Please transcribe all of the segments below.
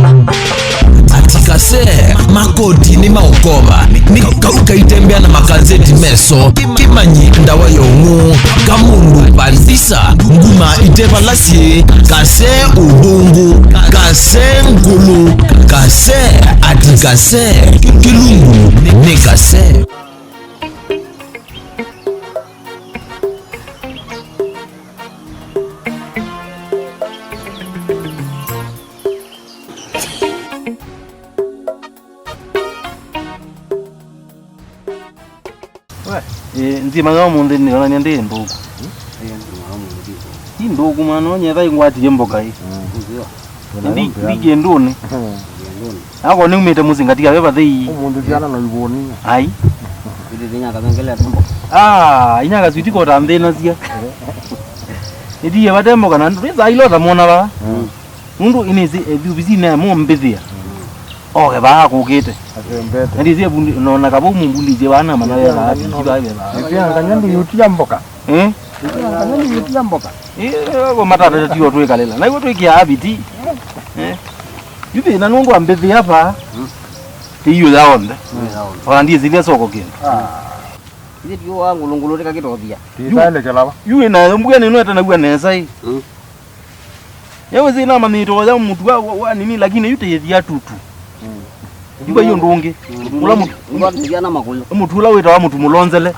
Ati Kasee makoti ni maokoba ukaitembea na makazeti meso kimanyi ndawa yongu kamundu bandisa nguma itebalasi Kasee ubungu Kasee ngulu Kasee ati Kasee kilungu ni Kasee. Nzima nga mundu ni ona nyende ndugu. Hii ndugu mano nyetha ingwati yemboka hii. Ndi ndone. Ako ni umete muzingatia beba thei. Mundu jana no iboni. Ai. Ndi dinya kabengele tembo. Inyaka zwiti ko tamthina cia. Ndi ye batembo kana ndu ilota mona ba. Mundu inezi ebisi na mo mbithia. Oke ba kugite. Atembete. Ndi zie bundi nona kabo mumbuli je bana manawe ba biba beba. Pia nganyandi yutia mboka. Nganyandi yutia mboka. Ko matata tiyo twikalela. Na iwe twikia abiti. Yuthi na nungu ambethi hapa. Tiyo yaonde. Ora ndiye zile soko kino. Ndi tiyo wangu lungulurika kitothia. Tizale kelaba. Yuwe na mbugene no ata na bwa nesa hii. Yewe zina manito ya mtu wa nini lakini yute yethia tutu. Yuba hiyo ndungi. Ula mtu ndiana makulu. Mtu ula wita wa mtu mulonzele.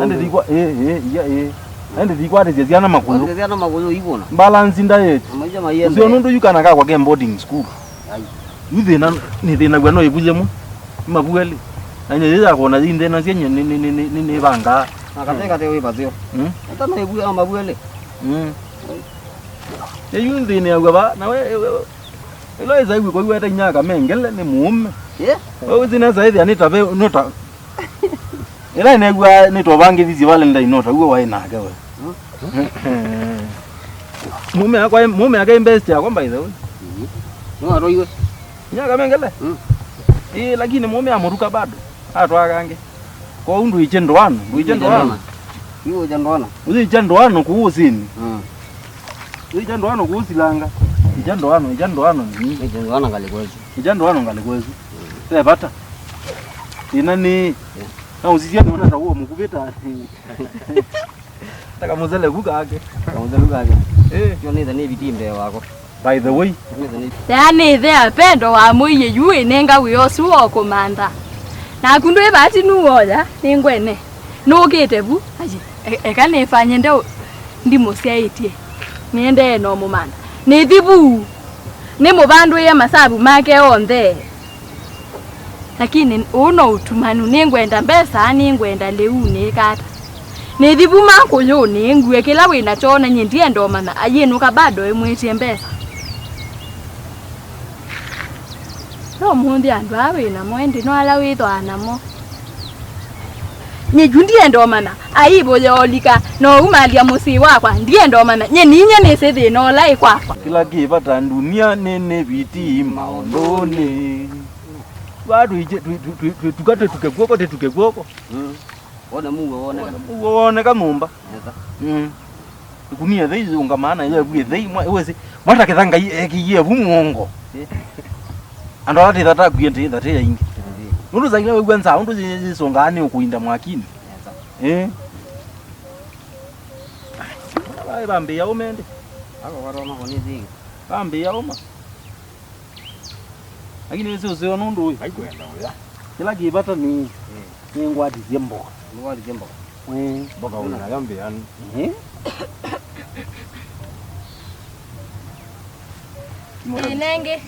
Ande dikwa ande dikwa de ziana makulu. Ziana makulu ibona. Balance nda yetu. Amaja mayembe. Sio nundu yukana ka kwa game boarding school. Ai. Yuthina ni thina gwa no ibuje mu. Mabueli. Anya yeza kona zinde na zenye ni banga. Akateka te we bazio. Ata no ibu amabuele. Yuthi ni agwa na we ilo eza ibu ko iweta nyaka mengele ni mume. Wewe zina zaidi anita be nota. Ila negwa nito bange dizi Valentine nota uwe wae naga we. Mume yake invest ya kwamba hizo. No roiwe. Nyaka mengele. Lakini mume amuruka bado. Atwakange. Kwa undu ichendwana, ichendwana. Hiyo jandwana. Uzi ichendwana kuusini. Ichendwana kuusilanga. Ichendwana ni. Ichendwana ngalikwezu. Ichendwana ngalikwezu. Pata. Inani na uzisia ni wana huo mkubeta. Taka muzele kukake. Kamuzele kukake. Yo neza ni bitimbe wako. By the way, yani there pendo wa muye yue nenga wiyosu okomanda. Na kundu ebati nuoya ningwene. Nugite bu aji ekane fanye ndo ndimo siaitie. Niende no mumanda. Nithibu. Ni mubandu ya masabu make onthe. Lakini uno utumanu ningwenda mbesa ningwenda leune kata. Nithibu mako yo ningwe kila wina chona nyindie ndomana ayinuka bado emwetie mbesa. No mundi andu awe na mwendi no ala withwa namo. Nye ndie ndomana aibo yolika no umalia musi wakwa ndie ndomana nye ninya nisithi no lai kwakwa. Kila kibata dunia nene biti maondoni. Wadu tukate tukegwoko. Ona Mungu wone kamumba. Kunia thei ungamana ile bwie thei mwese mwata kithanga ekiye bumungo. Ando ati thata kuyente thate ya ingi. Nundu zaile we gwenza undu zisongane ukuinda mwakini. Ai bambe ya umende. Ako warona konizi. Bambe ya uma. Lakini wewe sio nundu huyu. Haikwenda oya. Kila kibata ni ngwadi zembo. Ngwadi zembo. Boka una yambe yani. Inenge.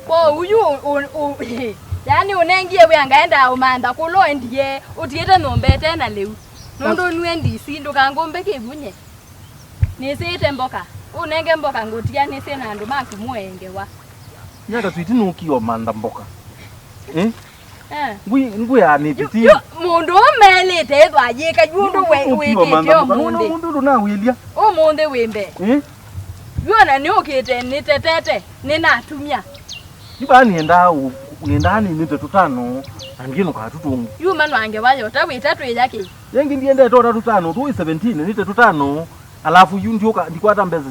Kwa uyu yani unengie we angaenda umanda kulo ndiye utiete nombete na leu. Nondo nwendi sindu kangombe kibunye. Nisite mboka. Unenge mboka ngotia nise na ndo maku muenge wa. Nyaka twiti nukio manda mboka. Ngui ya ni titi. Mundu melete thwajika jundu we mundu na wilia. O munde wembe. Yona ni ukite ni tetete ni natumia. Iba nienda ni tetutano angino ka tutungu. Yuma no ange wayo ta we tatu yake. Yengi ndiende to 35 tu 17 ni tetutano. alafu yu ndioka ndikwata mbeza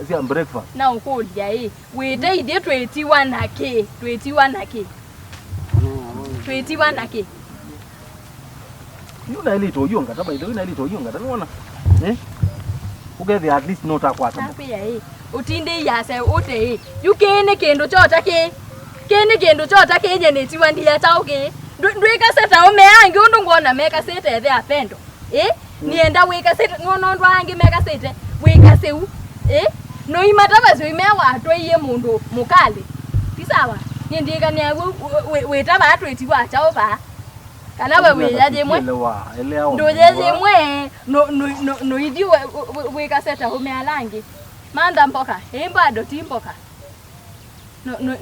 cia breakfast na ukulia wite ithie 21k 21k yu na ile toyonga taba ile na ile toyonga taniona ugethe at least nota kwata tapia utinde yase ute yu kene kendo chota ke nye netiwa ndiye tauke ndweka seta umeangi undu ngona meka seta ethe apendo nienda weka seta ngono ndwangi meka seta weka seu no imataba zo imewa atwe mundu mukali tisawa nyendika ni wetaba atwetiwa chaoba kana wewe yaje mwe ndo yaje mwe no idi weka seta umealangi manda mpoka bado timpoka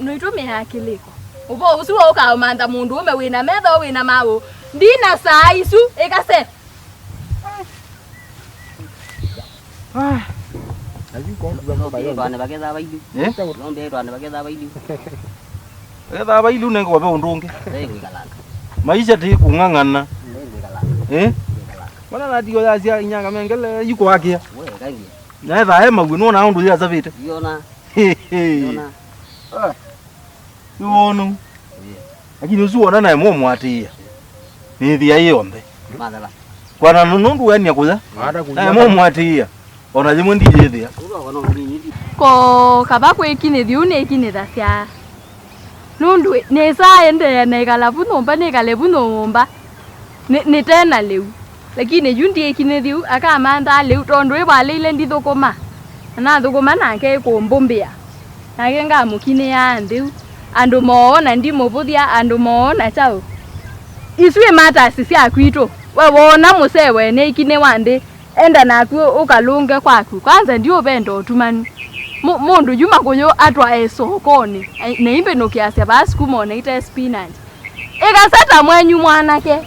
no itumia akiliko ubo usuwa ukaumanda mundu ume wina metho wina mawo ndina saa isu ikase Bana bageza baidu. Ngombe bana bageza baidu. Bageza baidu nengo babe undunge. Wikalanga. Maisha ti kungangana. Wikalanga. Mana na dio ya inyanga mengele yuko wakia. Wewe kangi. Na eva hema gwino na undu ya zavite. Yona. Yona. Yuonu. Lakini usuona naye mwatia. Ni thia yombe. Madala. Kwana nundu wenia kuza. Naye mwatia. Ona jimwe ndije thia. Ko kabakwe ikine thiune ikine thasya. Nundu nesa ende na ikalabu nomba ne kalebu nomba. Ni tena leu. Lakini yundi ikine thiu akamanda leu tondo ebale ndi thukuma. Na thukuma nake kumbumbia. Nake ngamukine ya ndiu. Andu moona ndi mubuthia andu moona chao. Iswe mata sisi akwito. We wona musewe ne ikine wande. Enda naku ukalunge kwaku kwanza ndio bendo tumanu mundu yuma kuyo atwa esokoni neimbe nokiasya basi kumona ita spinach ikasata mwenyu mwanake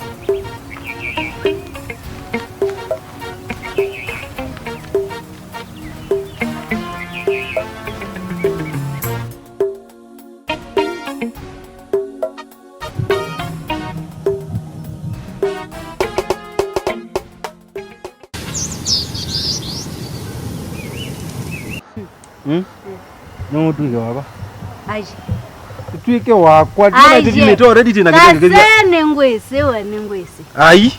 No tuike waba. Aje. Tuike wakwa tena ndimete already tena kitenge. Kasene ngwese we ngwese. Ai.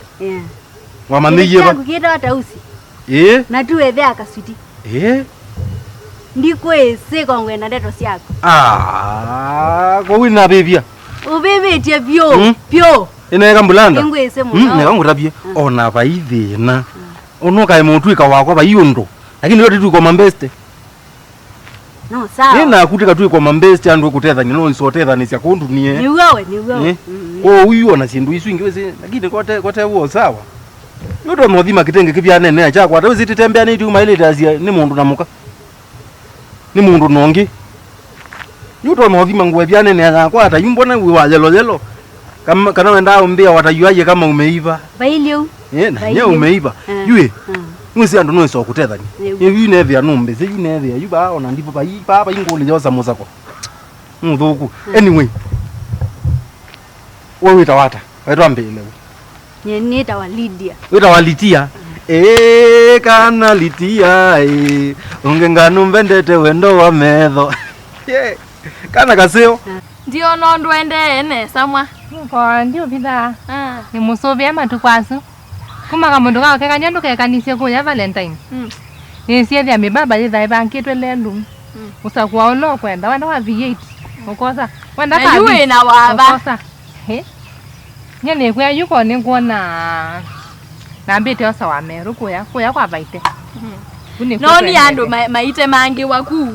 Wamaniye ba. Kukira hata usi. Na tuwethe akaswiti. Ndikwese kongwe na ndeto syako. Kwa wina bebia. Ubebetie pyo. Ineka mbulanda. Ngwese muno. Neka ngurabie. Ona baithina. Onoka mutuika wakwa bayundo. Lakini yote tuko mambeste. No sawa. Nina kutika tuwe kwa mambeste andu kutetha nino nsothetha ni cia kundu nie. Ni wewe. Uyu ona sindu isu ingeweze lakini kote huo sawa. Yoto nothima kitenge kipya nene acha kwa tawe zititembea ni tuma ile tazia ni mundu namuka. Ni mundu nongi. Yoto nothima ngwe bya nene acha kwa ta yumbona wi wa yelo. Kama kana wenda umbia watayuaje kama umeiva. Bailio. Na nye umeiva. Yue. Mwisi andu no so kutetha ni. Yevi nevya numbe, sevi nevya. Yuba ona ndipo pa ingoli yoza muzako. Muthuku. Anyway. Wewe witawata. Waitwa mbele. Nyeneta wa Lydia. Witwa Lydia. Kana Lydia ungenganu mbendete wendo wa metho. Kana Kaseo. Ndio no ndwende ene samwa. Ko ndio bitha. Ni musobia matukwasu. Kuma kama ndo kaka kanyandu kanise ko ya Valentine. Ni siethia mibaba yitha ibangitwe lelu. Usakwa ono kwenda wanda wa V8. Ukosa. Wanda ka. Yue na waba. Ukosa. Nyane kwa yuko ni kuona na mbete osa wa meru kuya kwa baite. No ni andu maite mangi waku.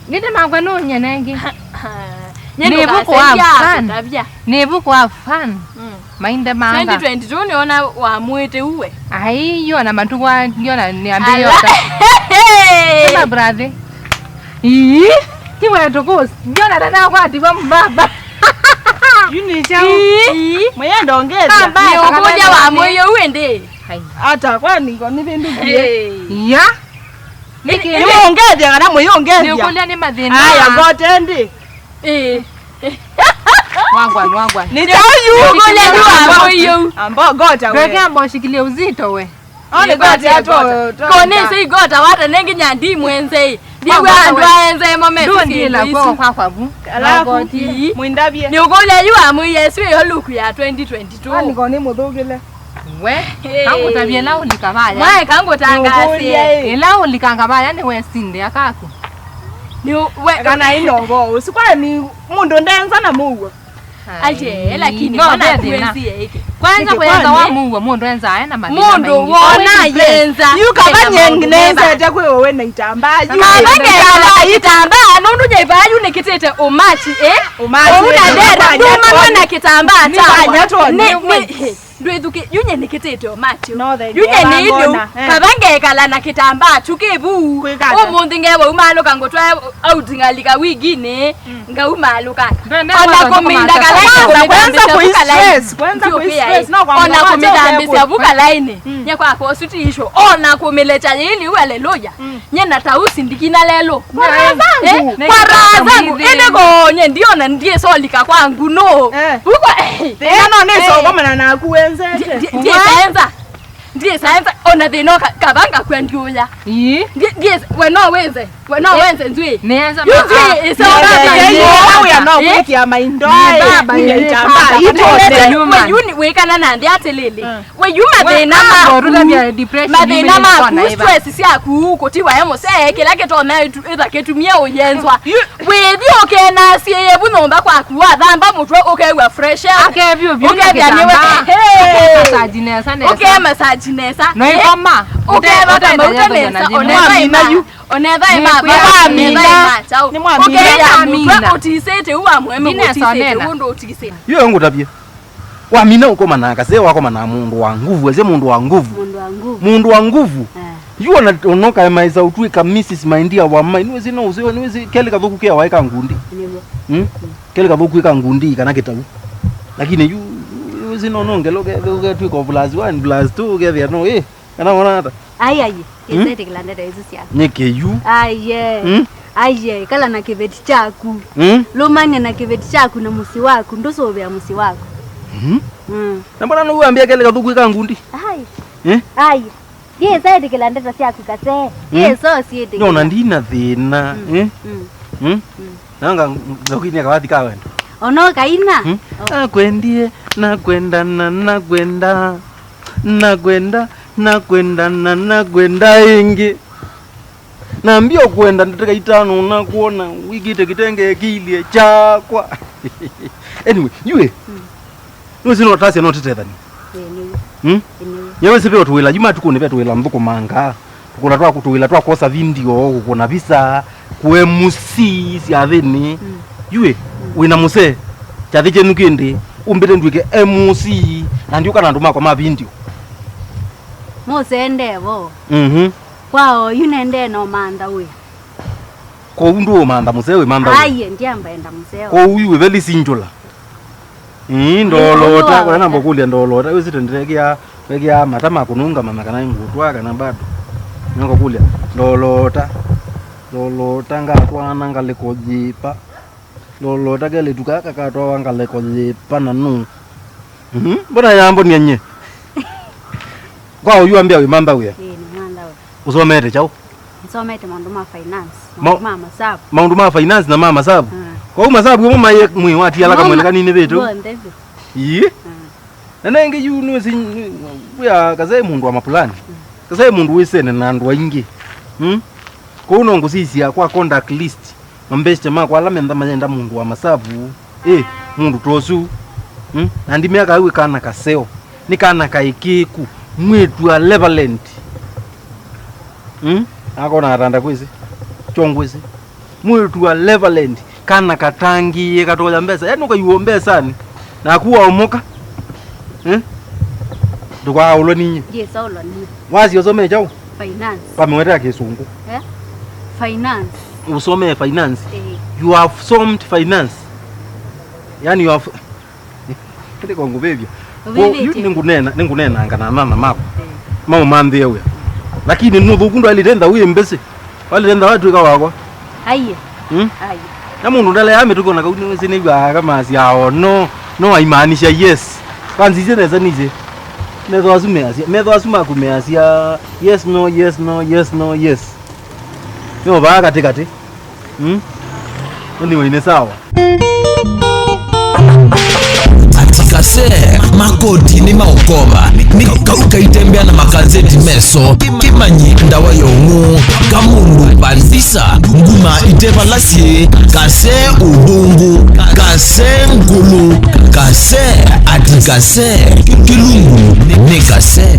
Nite mangwa no nyanangi. Nyene kasebia. Nebu kwa fan. Mainda manga. 2022 niona wa mwete uwe. Ai yona matukwa yona niambie yota. Kama brother. Kiwe tokos. Yona dada kwa atiba mbaba. Yuni chao. Mwenda ongeza. Ni ukuja wa moyo uende. Hata kwani ngoni bindu bie. Ya. Ni ongeza kana moyo ongeza. Ni ukulia ni madhina. Haya ngote ndi. Wangwa. Ni chao yu ukuja wa moyo. Ambo gota we. Weke ambo shikilie uzito we. Ole goti ato. Kone si gota wata nengi nyandi mwenze. Diwe andwa enze mame. Ndio la kwa bu. Alafu mwindabie. Ni ugole yu amu Yesu yo luku ya 2022. Ani gone mudogele. We, kangu tabia lao likabaya. Mwae kangu tangasi. Elao likangabaya ni we sinde akako. Ni we Kana inongo. Usikwa ni mundu ndenza na muwe. aje lakini mbona kuenzi yake. Kwanza kwenza wa muwe mundu enza na madini. Mundu wona yenza. Yu kabanyengineza takwe wewe na itamba. Kabangela itamba nundu jaibayu nikitete umachi Umachi. Una dera duma na kitambaa Nyato ni ndweduke yunye nikitete umachi. No, Yunye ni idu kabangekala na kitambaa chukebu. Omuntu ngebo umalo kangotwa outingalika wigine nga umalo kanga. Ona kominda kala kwanza kuistress. Kwanza kuistress. No kwa ona kumidambisi avuka laini. Nyakwa kwa sutisho. Ona kumelecha yini haleluya. Nyena tausi ndikina lelo. Kwa razangu ene gonye ndiona ndiye solika kwangu no. Uko tena no neso kama na kuenze. Ndiye saenza ona deno kabanga kwenduya. Ndiye weno wenze nzwi. Neanza Yuzi isora ya no wiki ya maindo. Baba itamba ito yuni wekana nandi atelele. We yuma dena ma depression. Madena ma stress si akuko tiwa yemo se kila keto na eza ketumia oyenzwa. We bi okena si yebu nomba kwa kuwa dhamba mutwe okewa fresh air. Akebyo byo massage nesa nesa. Okay massage nesa. No ikoma. Okay baba nesa oneva baba mina chao. Okay utisete uwa mweme utisete undo utisete. Yo ngo tabia. Wa mina uko manaka se wako mana mundu wa nguvu eze mundu wa nguvu. Mundu wa nguvu. Yuona onoka maiza utwika Mrs. Maindia wa mai niwezi no uziwe niwezi kele kavuku kia waika ngundi. Kele kavuku ika ngundi kana kitabu. Lakini yu zinonongelo ke twiko plus 1 plus 2 ke vya no kana ona hata Ai izete kilanda hizo sia nyeke yu aye kala na kiveti chaku lumanya na kiveti chaku na musi wako ndoso vya musi wako na mbona no uambia kele kavuku ika ngundi ai ye izete kilanda chaku kase ye so siete no ndina thina nanga ngokini akawati kawendo ono kaina nakwendie nakwenda ingi naambia kwenda ndeteka itano unakuona wikite kitenge kilie chakwa anyway yue nuzi no tasi no tetethani yewe sipe otuwela juma tukune pe tuwela mbuko manga tukuna twa kutuwela twa kosa video kuna visa kwe musi siaveni yue wina muse chathiche nukende umbete ndwike MC nandi ukana nduma kwa mavindio mose ndevo kwao yunende no manda we ko undu manda musewe manda aye ndiamba enda museo ko uyu veli sinjula ndolota kana mbokulia ndolota wezitendekia wekia matama kununga mama kana ngutwa kana bado nyango kulia ndolota ngatwana ngalekojipa lolota kele tukaka katwa wangale kojipa nanu mbona yambo nyenye kwa uyu ambia we mamba we ni manda we usomete chao nsomete manduma finance mama sabu manduma finance na mama sabu kwa masabu mama ye mwi wati ala kamwele kanini betu yi nanenge yu nwezi ya kaze mundu wa mapulani kaze mundu wisene na ndu waingi ko unongo sisi ya kwa contact list ambeste mako ala menda manyenda mundu wa masabu mundu tosu nandi miaka iwe kana kaseo ni kana kaikiku mwetu a levelent akona atanda kwezi chongwezi mwetu a levelent kana katangi katoja mbesa yani ukayuombesa ni na kuwa omoka ndukwa ulo ninyi yes ulo ni wazi usome chao finance pameweta kisungu finance usome finance you have solved finance yani you have kile kongo bebya ningunena ngana mama mako mama mande yewe lakini nubukundwa alitenda uye mbese walitenda watu ikawakwa aye na mundu ndale yame tuko na kauni wese ni bwa kama si hao no aimaanisha yes kwanza neza nije metho asuma kumeasia yes no yes no yes no yes no ba katikati anyway ni sawa Kasee makodi ni maokoba ukaitembea na makazeti meso kimanyi ndawa yongu kamundu bandisa nguma itebalasi Kasee udungu Kasee ngulu Kasee ati Kasee kilungu ni Kasee